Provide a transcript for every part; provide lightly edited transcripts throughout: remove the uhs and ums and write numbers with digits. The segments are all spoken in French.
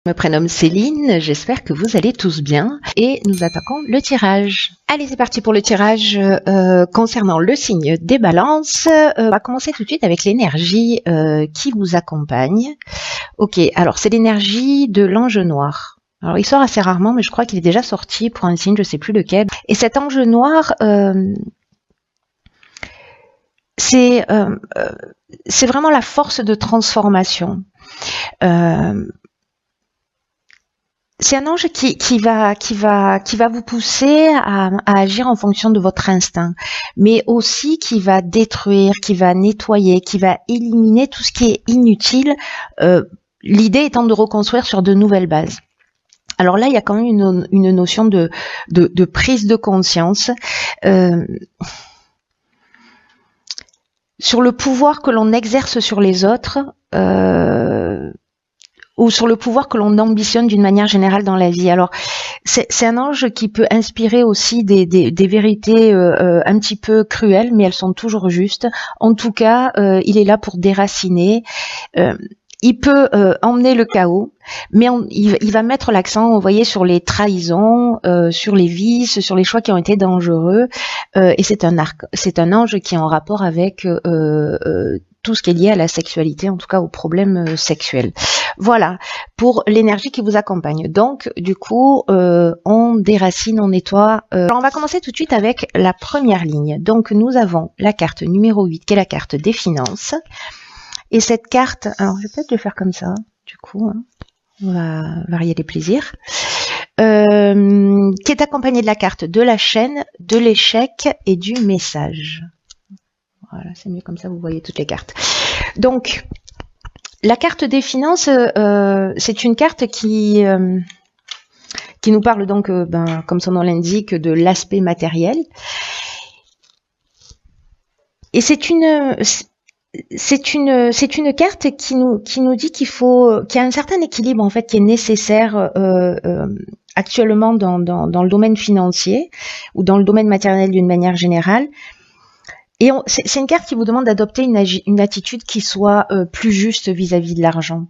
Je me prénomme Céline, j'espère que vous allez tous bien et nous attaquons le tirage. Allez, c'est parti pour le tirage concernant le signe des balances. On va commencer tout de suite avec l'énergie qui vous accompagne. Ok, alors c'est l'énergie de l'ange noir. Alors il sort assez rarement, mais je crois qu'il est déjà sorti pour un signe, je sais plus lequel. Et cet ange noir, c'est vraiment la force de transformation. C'est un ange qui va vous pousser à agir en fonction de votre instinct, mais aussi qui va détruire, qui va nettoyer, qui va éliminer tout ce qui est inutile. L'idée étant de reconstruire sur de nouvelles bases. Alors là, il y a quand même une notion de prise de conscience sur le pouvoir que l'on exerce sur les autres. Ou sur le pouvoir que l'on ambitionne d'une manière générale dans la vie. Alors, c'est un ange qui peut inspirer aussi des vérités un petit peu cruelles, mais elles sont toujours justes. En tout cas, il est là pour déraciner. Il peut emmener le chaos, mais il va mettre l'accent, vous voyez, sur les trahisons, sur les vices, sur les choix qui ont été dangereux. Et c'est un ange qui est en rapport avec tout ce qui est lié à la sexualité, en tout cas aux problèmes sexuels. Voilà, pour l'énergie qui vous accompagne. Donc, du coup, on déracine, on nettoie. Alors, on va commencer tout de suite avec la première ligne. Donc, nous avons la carte numéro 8, qui est la carte des finances. Et cette carte, alors je vais peut-être le faire comme ça, du coup, hein, on va varier les plaisirs, qui est accompagnée de la carte de la chaîne, de l'échec et du message. Voilà, c'est mieux comme ça, vous voyez toutes les cartes. Donc, la carte des finances, c'est une carte qui nous parle donc, comme son nom l'indique, de l'aspect matériel. Et c'est une carte qui nous dit qu'il y a un certain équilibre en fait qui est nécessaire actuellement dans le domaine financier ou dans le domaine matériel d'une manière générale. Et c'est une carte qui vous demande d'adopter une attitude qui soit plus juste vis-à-vis de l'argent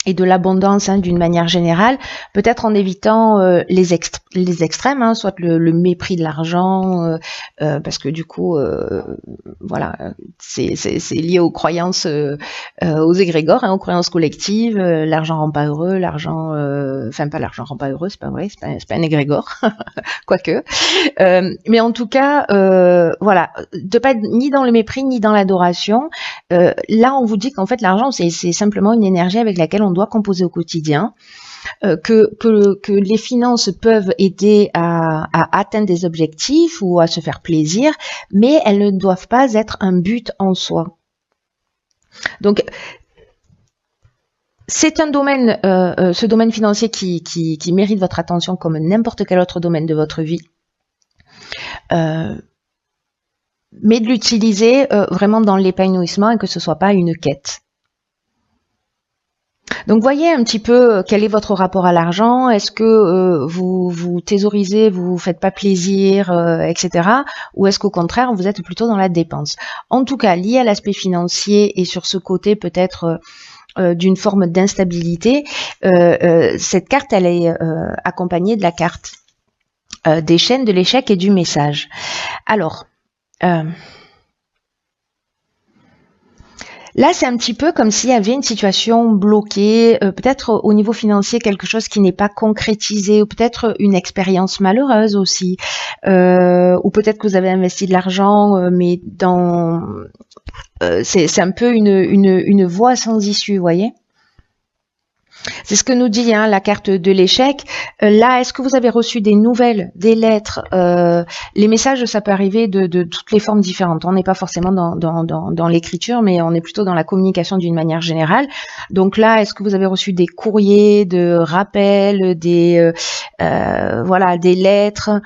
et de l'abondance d'une manière générale, peut-être en évitant les extrêmes, hein, soit le mépris de l'argent, parce que du coup, voilà, c'est lié aux croyances, aux égrégores, hein, aux croyances collectives. L'argent rend pas heureux, enfin pas l'argent rend pas heureux, c'est pas vrai, c'est pas un égrégore, quoique. Mais en tout cas, voilà, de pas être ni dans le mépris ni dans l'adoration. Là, on vous dit qu'en fait, l'argent, c'est simplement une énergie avec laquelle on doit composer au quotidien, que les finances peuvent aider à atteindre des objectifs ou à se faire plaisir, mais elles ne doivent pas être un but en soi. Donc, c'est un domaine, ce domaine financier qui mérite votre attention comme n'importe quel autre domaine de votre vie. Mais de l'utiliser vraiment dans l'épanouissement et que ce soit pas une quête. Donc voyez un petit peu quel est votre rapport à l'argent. Est-ce que vous thésaurisez, vous faites pas plaisir, etc. Ou est-ce qu'au contraire vous êtes plutôt dans la dépense? En tout cas, lié à l'aspect financier et sur ce côté peut-être d'une forme d'instabilité, cette carte elle est accompagnée de la carte des chaînes, de l'échec et du message. Alors là, c'est un petit peu comme s'il y avait une situation bloquée, peut-être au niveau financier, quelque chose qui n'est pas concrétisé, ou peut-être une expérience malheureuse aussi, ou peut-être que vous avez investi de l'argent, mais c'est un peu une voie sans issue, vous voyez. C'est ce que nous dit la carte de l'échec. Là, est-ce que vous avez reçu des nouvelles, des lettres? Les messages, ça peut arriver de toutes les formes différentes. On n'est pas forcément dans l'écriture, mais on est plutôt dans la communication d'une manière générale. Donc là, est-ce que vous avez reçu des courriers, de rappels, des lettres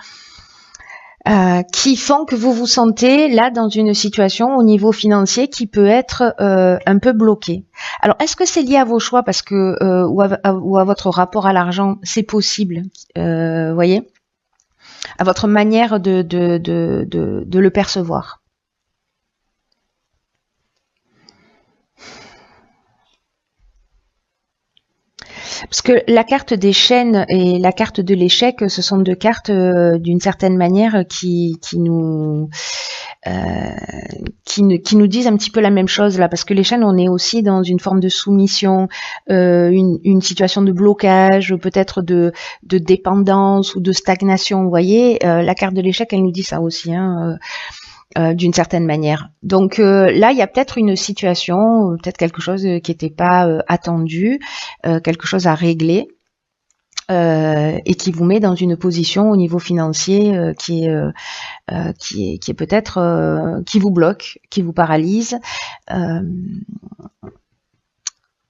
qui font que vous vous sentez là dans une situation au niveau financier qui peut être un peu bloquée. Alors, est-ce que c'est lié à vos choix parce que ou à votre rapport à l'argent? C'est possible, voyez, à votre manière de le percevoir. Parce que la carte des chaînes et la carte de l'échec, ce sont deux cartes d'une certaine manière qui nous disent un petit peu la même chose là, parce que les chaînes, on est aussi dans une forme de soumission, une situation de blocage, peut-être de dépendance ou de stagnation. Vous voyez, la carte de l'échec, elle nous dit ça aussi, hein, d'une certaine manière. Donc là, il y a peut-être une situation, peut-être quelque chose qui n'était pas attendu, quelque chose à régler. Et qui vous met dans une position au niveau financier qui est peut-être qui vous bloque, qui vous paralyse.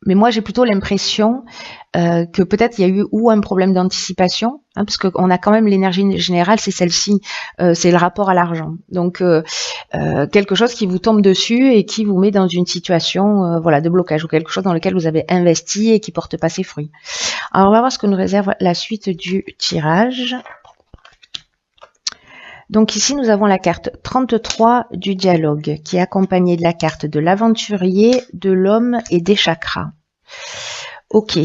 Mais moi, j'ai plutôt l'impression que peut-être il y a eu ou un problème d'anticipation, hein, parce qu'on a quand même l'énergie générale, c'est celle-ci, c'est le rapport à l'argent. Donc quelque chose qui vous tombe dessus et qui vous met dans une situation voilà, de blocage ou quelque chose dans lequel vous avez investi et qui porte pas ses fruits. Alors on va voir ce que nous réserve la suite du tirage. Donc ici, nous avons la carte 33 du dialogue, qui est accompagnée de la carte de l'aventurier, de l'homme et des chakras. Ok.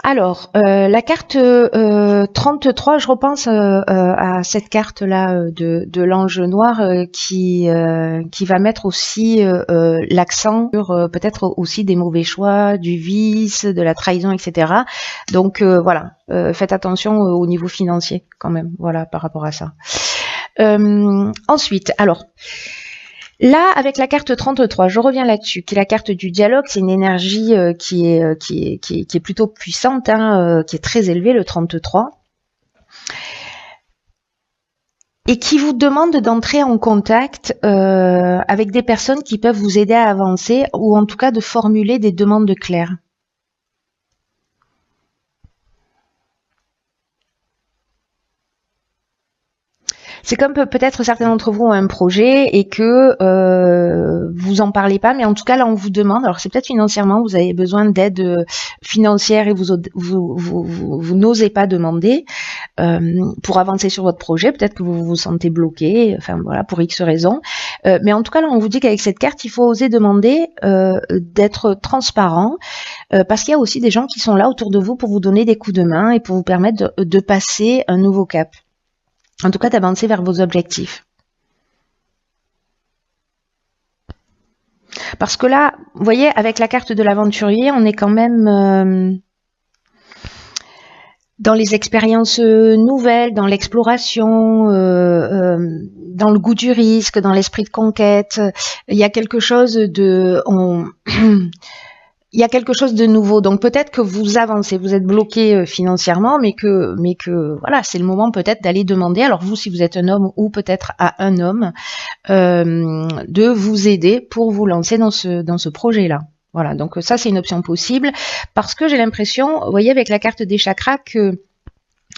Alors, la carte 33, je repense à cette carte-là de l'ange noir qui va mettre aussi l'accent sur peut-être aussi des mauvais choix, du vice, de la trahison, etc. Donc voilà, faites attention au niveau financier quand même, voilà, par rapport à ça. Ensuite, alors... Là, avec la carte 33, je reviens là-dessus, qui est la carte du dialogue, c'est une énergie qui est plutôt puissante, hein, qui est très élevée, le 33, et qui vous demande d'entrer en contact avec des personnes qui peuvent vous aider à avancer, ou en tout cas de formuler des demandes claires. C'est comme peut-être certains d'entre vous ont un projet et que vous en parlez pas, mais en tout cas là on vous demande, alors c'est peut-être financièrement, vous avez besoin d'aide financière et vous n'osez pas demander pour avancer sur votre projet, peut-être que vous vous sentez bloqué, enfin voilà, pour X raisons. Mais en tout cas là on vous dit qu'avec cette carte, il faut oser demander d'être transparent, parce qu'il y a aussi des gens qui sont là autour de vous pour vous donner des coups de main et pour vous permettre de passer un nouveau cap. En tout cas, d'avancer vers vos objectifs. Parce que là, vous voyez, avec la carte de l'aventurier, on est quand même dans les expériences nouvelles, dans l'exploration, dans le goût du risque, dans l'esprit de conquête. Il y a quelque chose de... Il y a quelque chose de nouveau, donc peut-être que vous avancez, vous êtes bloqué financièrement, mais que voilà, c'est le moment peut-être d'aller demander. Alors vous, si vous êtes un homme ou peut-être à un homme, de vous aider pour vous lancer dans ce projet-là. Voilà, donc ça c'est une option possible parce que j'ai l'impression, vous voyez, avec la carte des chakras que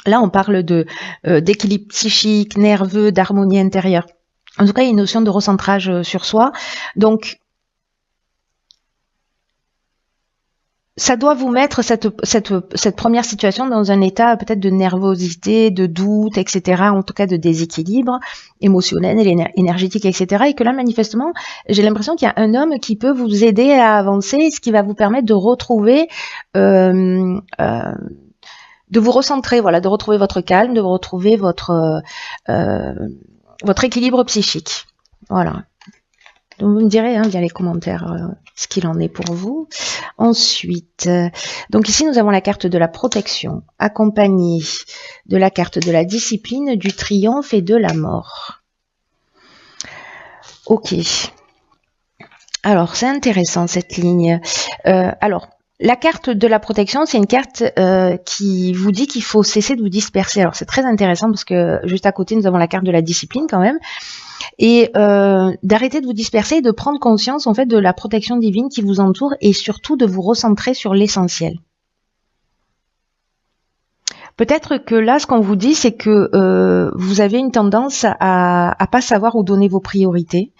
là on parle d'équilibre psychique, nerveux, d'harmonie intérieure. En tout cas, il y a une notion de recentrage sur soi, donc ça doit vous mettre cette première situation dans un état peut-être de nervosité, de doute, etc., en tout cas de déséquilibre émotionnel, énergétique, etc. Et que là, manifestement, j'ai l'impression qu'il y a un homme qui peut vous aider à avancer, ce qui va vous permettre de retrouver, de vous recentrer, voilà, de retrouver votre calme, de retrouver votre équilibre psychique. Voilà. Donc vous me direz via les commentaires ce qu'il en est pour vous. Ensuite, donc ici nous avons la carte de la protection, accompagnée de la carte de la discipline, du triomphe et de la mort. Ok. Alors c'est intéressant cette ligne. Alors la carte de la protection, c'est une carte qui vous dit qu'il faut cesser de vous disperser. Alors c'est très intéressant parce que juste à côté nous avons la carte de la discipline quand même. Et d'arrêter de vous disperser et de prendre conscience en fait de la protection divine qui vous entoure et surtout de vous recentrer sur l'essentiel. Peut-être que là, ce qu'on vous dit, c'est que vous avez une tendance à pas savoir où donner vos priorités.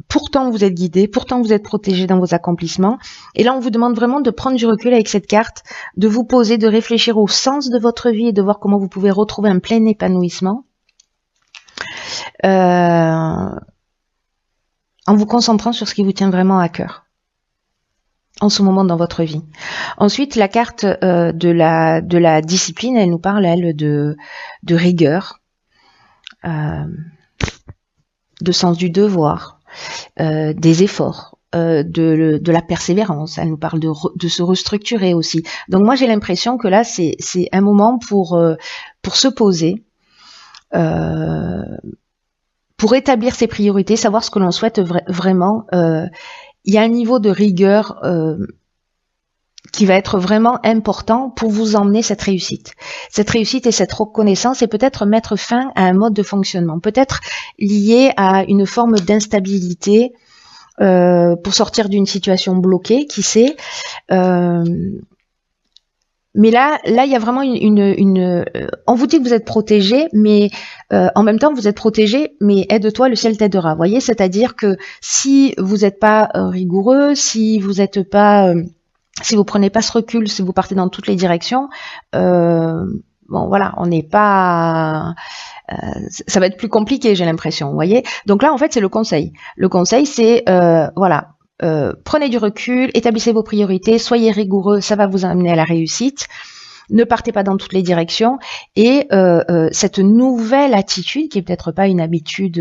Pourtant, vous êtes guidé, pourtant vous êtes protégé dans vos accomplissements. Et là, on vous demande vraiment de prendre du recul avec cette carte, de vous poser, de réfléchir au sens de votre vie et de voir comment vous pouvez retrouver un plein épanouissement. En vous concentrant sur ce qui vous tient vraiment à cœur. en ce moment dans votre vie. Ensuite, la carte de la discipline, elle nous parle, elle, de rigueur, de sens du devoir, des efforts, de la persévérance. Elle nous parle de se restructurer aussi. Donc moi, j'ai l'impression que là, c'est un moment pour se poser, pour établir ses priorités, savoir ce que l'on souhaite vraiment. Il y a un niveau de rigueur qui va être vraiment important pour vous emmener cette réussite. Cette réussite et cette reconnaissance, et peut-être mettre fin à un mode de fonctionnement, peut-être lié à une forme d'instabilité pour sortir d'une situation bloquée, qui sait. Mais là, il y a vraiment on vous dit que vous êtes protégé, mais en même temps, vous êtes protégé, mais aide-toi, le ciel t'aidera. Vous voyez, c'est-à-dire que si vous n'êtes pas rigoureux, si vous n'êtes pas si vous prenez pas ce recul, si vous partez dans toutes les directions, bon voilà, on n'est pas, ça va être plus compliqué, j'ai l'impression, vous voyez. Donc là, en fait, c'est le conseil. Le conseil, c'est voilà, prenez du recul, établissez vos priorités, soyez rigoureux, ça va vous amener à la réussite. Ne partez pas dans toutes les directions, et cette nouvelle attitude, qui est peut-être pas une habitude,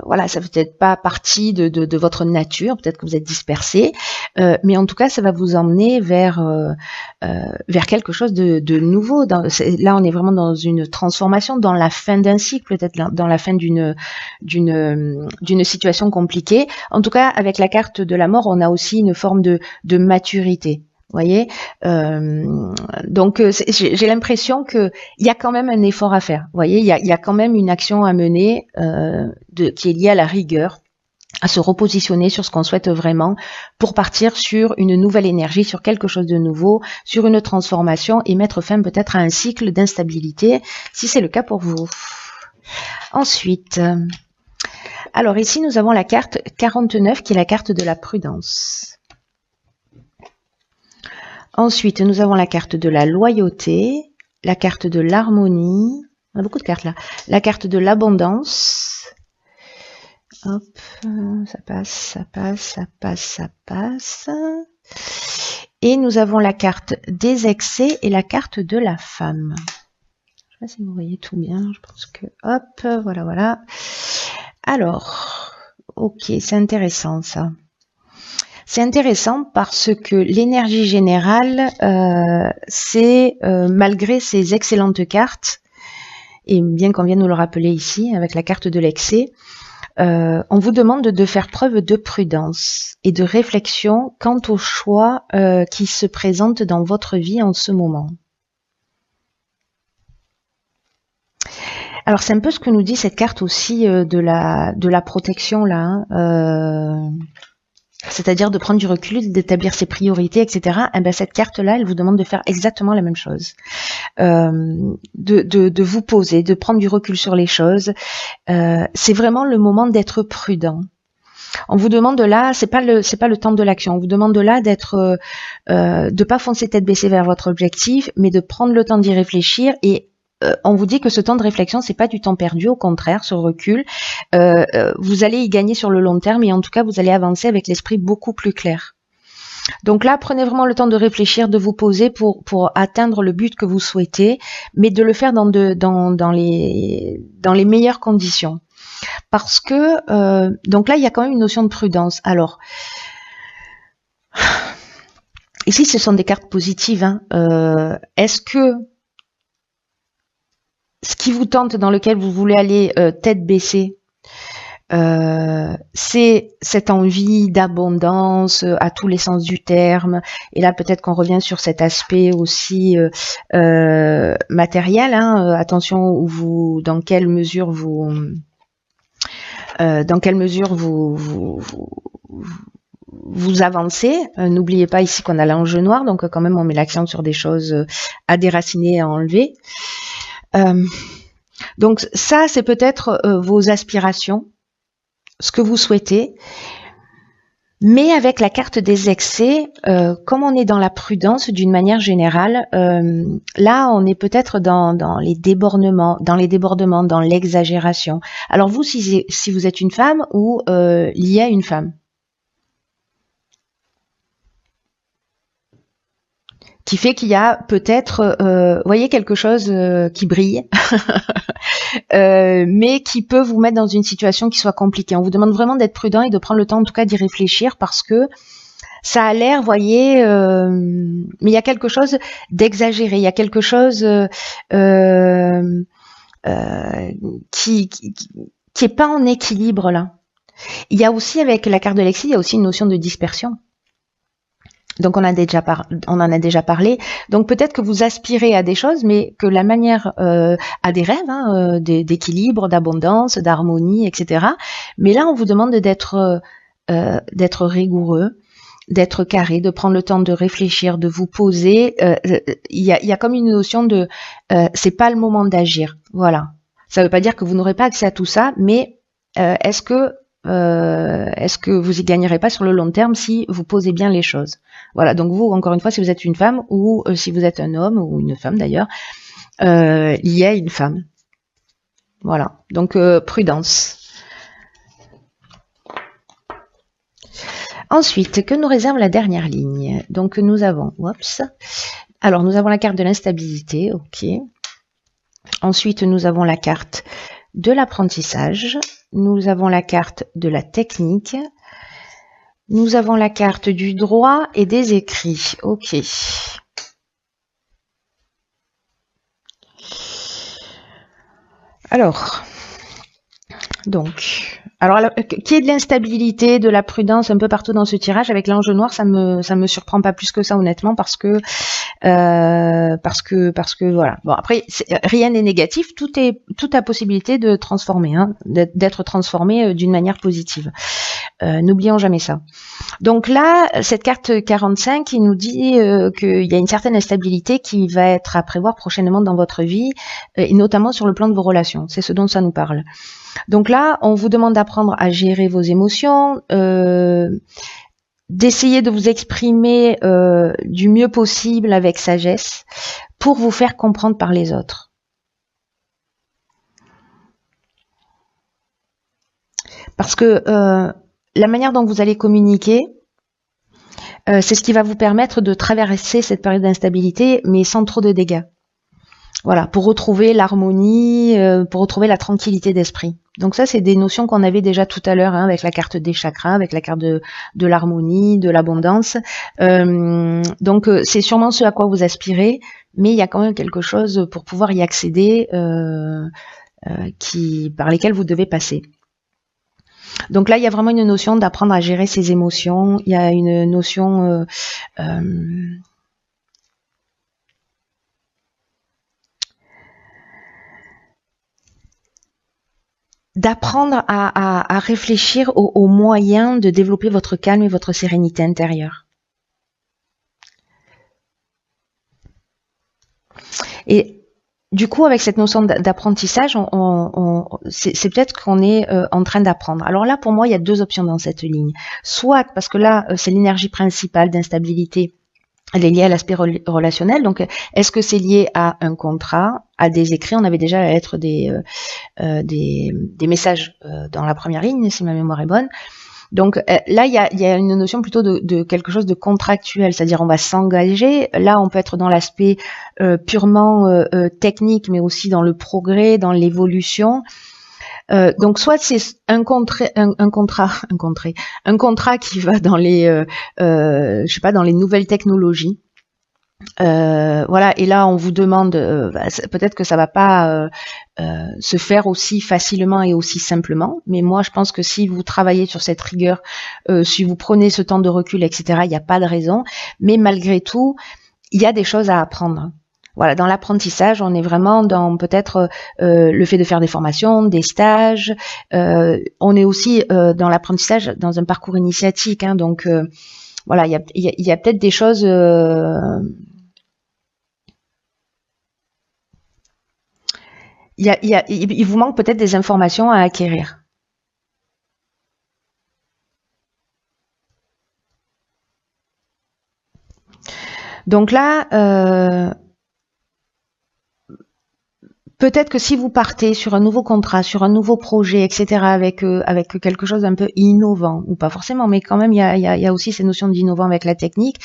voilà, ça peut-être pas partie de votre nature, peut-être que vous êtes dispersé, mais en tout cas, ça va vous emmener vers quelque chose de nouveau. Là, on est vraiment dans une transformation, dans la fin d'un cycle, peut-être dans la fin d'une situation compliquée. En tout cas, avec la carte de la mort, on a aussi une forme de maturité. Vous voyez, donc j'ai l'impression que il y a quand même un effort à faire. Vous voyez, il y a quand même une action à mener qui est liée à la rigueur, à se repositionner sur ce qu'on souhaite vraiment pour partir sur une nouvelle énergie, sur quelque chose de nouveau, sur une transformation, et mettre fin peut-être à un cycle d'instabilité, si c'est le cas pour vous. Ensuite, alors ici nous avons la carte 49 qui est la carte de la prudence. Ensuite, nous avons la carte de la loyauté, la carte de l'harmonie, on a beaucoup de cartes là, la carte de l'abondance, hop, ça passe, ça passe, ça passe, ça passe, et nous avons la carte des excès et la carte de la femme. Je ne sais pas si vous voyez tout bien, je pense que, hop, voilà, voilà. Alors, ok, c'est intéressant ça. C'est intéressant parce que l'énergie générale, c'est malgré ces excellentes cartes, et bien qu'on vienne nous le rappeler ici avec la carte de l'excès, on vous demande de faire preuve de prudence et de réflexion quant aux choix qui se présentent dans votre vie en ce moment. Alors c'est un peu ce que nous dit cette carte aussi de la protection là. C'est-à-dire de prendre du recul, d'établir ses priorités, etc. Et ben cette carte-là, elle vous demande de faire exactement la même chose, de vous poser, de prendre du recul sur les choses. C'est vraiment le moment d'être prudent. On vous demande là, c'est pas le temps de l'action. On vous demande là d'être, de pas foncer tête baissée vers votre objectif, mais de prendre le temps d'y réfléchir. Et on vous dit que ce temps de réflexion, c'est pas du temps perdu, au contraire, ce recul, vous allez y gagner sur le long terme, et en tout cas, vous allez avancer avec l'esprit beaucoup plus clair. Donc là, prenez vraiment le temps de réfléchir, de vous poser pour atteindre le but que vous souhaitez, mais de le faire dans les meilleures conditions. Parce que, donc là, il y a quand même une notion de prudence. Alors, ici, ce sont des cartes positives, hein. Est-ce que ce qui vous tente, dans lequel vous voulez aller tête baissée, c'est cette envie d'abondance à tous les sens du terme, et là peut-être qu'on revient sur cet aspect aussi matériel, hein, attention dans quelle mesure vous avancez. N'oubliez pas ici qu'on a l'enjeu noir, donc quand même on met l'accent sur des choses à déraciner, à enlever. Donc ça, c'est peut-être vos aspirations, ce que vous souhaitez. Mais avec la carte des excès, comme on est dans la prudence d'une manière générale, là, on est peut-être dans les débordements, dans l'exagération. Alors vous, si vous êtes une femme ou liée à une femme, qui fait qu'il y a peut-être, voyez, quelque chose qui brille, mais qui peut vous mettre dans une situation qui soit compliquée. On vous demande vraiment d'être prudent et de prendre le temps, en tout cas, d'y réfléchir, parce que ça a l'air, voyez, mais il y a quelque chose d'exagéré, il y a quelque chose qui est pas en équilibre là. Il y a aussi, avec la carte de l'exil, il y a aussi une notion de dispersion. Donc on en a déjà parlé. Donc peut-être que vous aspirez à des choses, mais que la manière à des rêves, hein, d'équilibre, d'abondance, d'harmonie, etc. Mais là, on vous demande d'être rigoureux, d'être carré, de prendre le temps de réfléchir, de vous poser. Il y a comme une notion de c'est pas le moment d'agir. Voilà. Ça ne veut pas dire que vous n'aurez pas accès à tout ça, mais est-ce que vous y gagnerez pas sur le long terme si vous posez bien les choses? Voilà. Donc vous, encore une fois, si vous êtes une femme ou si vous êtes un homme ou une femme d'ailleurs, lié à une femme. Voilà. Donc prudence. Ensuite, que nous réserve la dernière ligne? Donc nous avons, alors nous avons la carte de l'instabilité, ok. Ensuite, nous avons la carte de l'apprentissage. Nous avons la carte de la technique. Nous avons la carte du droit et des écrits. Ok. Alors, qui est de l'instabilité, de la prudence un peu partout dans ce tirage. Avec l'ange noir, ça me surprend pas plus que ça, honnêtement, parce que voilà. Bon, après, rien n'est négatif, tout a possibilité de transformer, hein, d'être transformé d'une manière positive. N'oublions jamais ça. Donc là, cette carte 45, il nous dit qu'il y a une certaine instabilité qui va être à prévoir prochainement dans votre vie, et notamment sur le plan de vos relations. C'est ce dont ça nous parle. Donc là, on vous demande d'apprendre à gérer vos émotions, d'essayer de vous exprimer du mieux possible avec sagesse pour vous faire comprendre par les autres. Parce que la manière dont vous allez communiquer, c'est ce qui va vous permettre de traverser cette période d'instabilité, mais sans trop de dégâts. Voilà, pour retrouver l'harmonie, pour retrouver la tranquillité d'esprit. Donc ça, c'est des notions qu'on avait déjà tout à l'heure, hein, avec la carte des chakras, avec la carte de l'harmonie, de l'abondance. Donc c'est sûrement ce à quoi vous aspirez, mais il y a quand même quelque chose pour pouvoir y accéder par lesquels vous devez passer. Donc là, il y a vraiment une notion d'apprendre à gérer ses émotions. Il y a une notion d'apprendre à réfléchir aux moyens de développer votre calme et votre sérénité intérieure. Et du coup, avec cette notion d'apprentissage, c'est peut-être qu'on est en train d'apprendre. Alors là, pour moi, il y a deux options dans cette ligne. Soit, parce que là, c'est l'énergie principale d'instabilité, elle est liée à l'aspect relationnel. Donc, est-ce que c'est lié à un contrat, à des écrits? On avait déjà la lettre des messages dans la première ligne, si ma mémoire est bonne. Donc là, il y a une notion plutôt de quelque chose de contractuel, c'est-à-dire on va s'engager. Là, on peut être dans l'aspect purement technique, mais aussi dans le progrès, dans l'évolution. Donc soit c'est un contrat qui va dans les je sais pas, dans les nouvelles technologies. Voilà, et là on vous demande, peut-être que ça va pas se faire aussi facilement et aussi simplement, mais moi je pense que si vous travaillez sur cette rigueur, si vous prenez ce temps de recul, etc., il n'y a pas de raison, mais malgré tout, il y a des choses à apprendre. Voilà, dans l'apprentissage, on est vraiment dans peut-être le fait de faire des formations, des stages. On est aussi dans l'apprentissage dans un parcours initiatique, hein, donc voilà, il y a peut-être des choses. Il vous manque peut-être des informations à acquérir. Donc là, peut-être que si vous partez sur un nouveau contrat, sur un nouveau projet, etc., avec quelque chose d'un peu innovant, ou pas forcément, mais quand même, il y a aussi ces notions d'innovant avec la technique.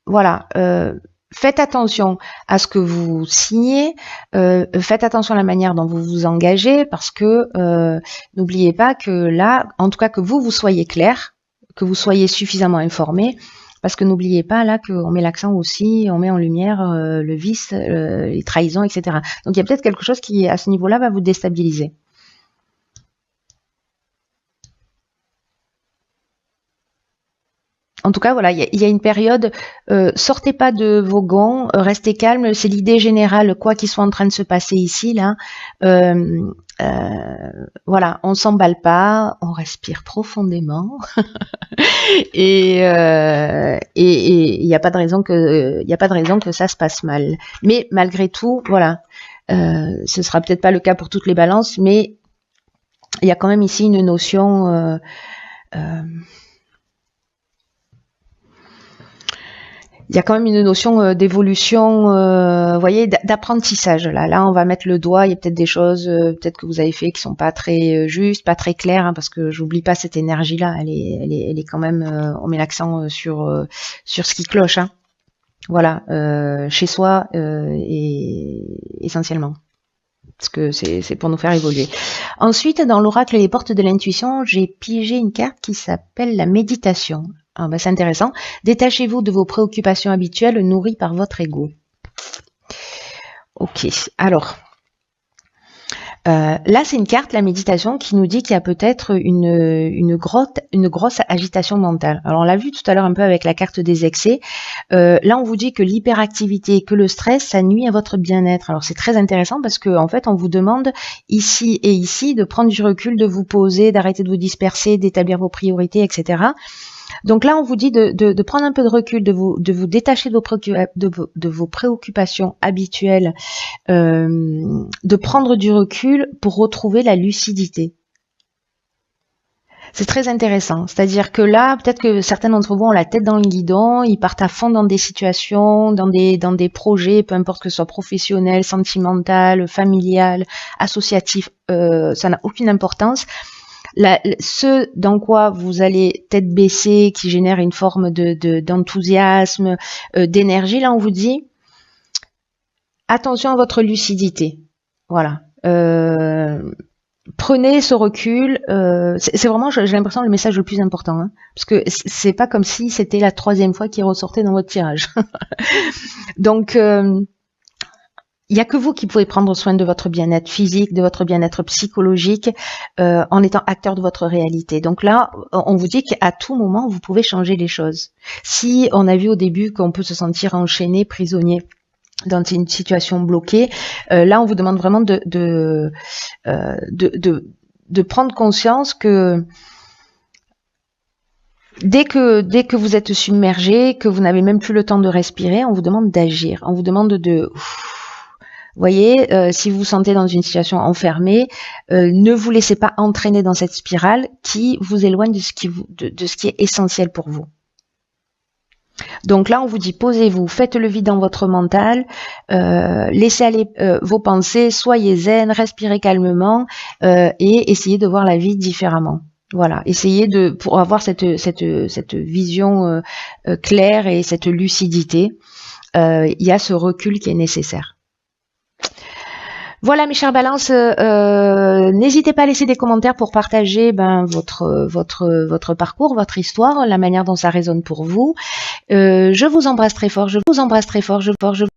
voilà, faites attention à ce que vous signez, faites attention à la manière dont vous vous engagez, parce que n'oubliez pas que là, en tout cas que vous soyez clair, que vous soyez suffisamment informé, parce que n'oubliez pas là qu'on met l'accent aussi, on met en lumière le vice, les trahisons, etc. Donc il y a peut-être quelque chose qui, à ce niveau-là, va vous déstabiliser. En tout cas, voilà, il y a une période, sortez pas de vos gonds, restez calme, c'est l'idée générale, quoi qu'il soit en train de se passer ici, là. Voilà, on s'emballe pas, on respire profondément, et il n'y a pas de raison que ça se passe mal. Mais malgré tout, voilà, ce sera peut-être pas le cas pour toutes les balances, mais il y a quand même ici une notion il y a quand même une notion d'évolution, vous voyez, d'apprentissage. Là, on va mettre le doigt. Il y a peut-être des choses, peut-être que vous avez fait qui sont pas très justes, pas très claires, hein, parce que j'oublie pas cette énergie-là. Elle est quand même. On met l'accent sur ce qui cloche. Hein. Voilà, chez soi et essentiellement. Parce que c'est pour nous faire évoluer. Ensuite, dans l'oracle Les Portes de l'intuition, j'ai pigé une carte qui s'appelle la méditation. Ah ben c'est intéressant. Détachez-vous de vos préoccupations habituelles nourries par votre ego. Ok, alors, là c'est une carte, la méditation, qui nous dit qu'il y a peut-être une grosse agitation mentale. Alors on l'a vu tout à l'heure un peu avec la carte des excès. Là on vous dit que l'hyperactivité, que le stress, ça nuit à votre bien-être. Alors c'est très intéressant parce que en fait on vous demande ici et ici de prendre du recul, de vous poser, d'arrêter de vous disperser, d'établir vos priorités, etc. Donc là, on vous dit de prendre un peu de recul, de vous détacher de vos préoccupations habituelles, de prendre du recul pour retrouver la lucidité. C'est très intéressant. C'est-à-dire que là, peut-être que certains d'entre vous ont la tête dans le guidon, ils partent à fond dans des situations, dans des projets, peu importe que ce soit professionnel, sentimental, familial, associatif, ça n'a aucune importance. Ce dans quoi vous allez tête baissée, qui génère une forme d'enthousiasme, d'énergie, là on vous dit attention à votre lucidité. Voilà. Prenez ce recul. C'est vraiment, j'ai l'impression, le message le plus important, hein, parce que c'est pas comme si c'était la 3e fois qu'il ressortait dans votre tirage. Donc il n'y a que vous qui pouvez prendre soin de votre bien-être physique, de votre bien-être psychologique, en étant acteur de votre réalité. Donc là, on vous dit qu'à tout moment, vous pouvez changer les choses. Si on a vu au début qu'on peut se sentir enchaîné, prisonnier dans une situation bloquée, là, on vous demande vraiment de prendre conscience que dès que vous êtes submergé, que vous n'avez même plus le temps de respirer, on vous demande d'agir. On vous demande de... Vous voyez, si vous vous sentez dans une situation enfermée, ne vous laissez pas entraîner dans cette spirale qui vous éloigne de ce qui est essentiel pour vous. Donc là, on vous dit posez-vous, faites le vide dans votre mental, laissez aller vos pensées, soyez zen, respirez calmement et essayez de voir la vie différemment. Voilà, essayez pour avoir cette vision claire et cette lucidité. Il y a ce recul qui est nécessaire. Voilà mes chères balances, n'hésitez pas à laisser des commentaires pour partager votre parcours, votre histoire, la manière dont ça résonne pour vous. Je vous embrasse très fort, je vous embrasse très fort,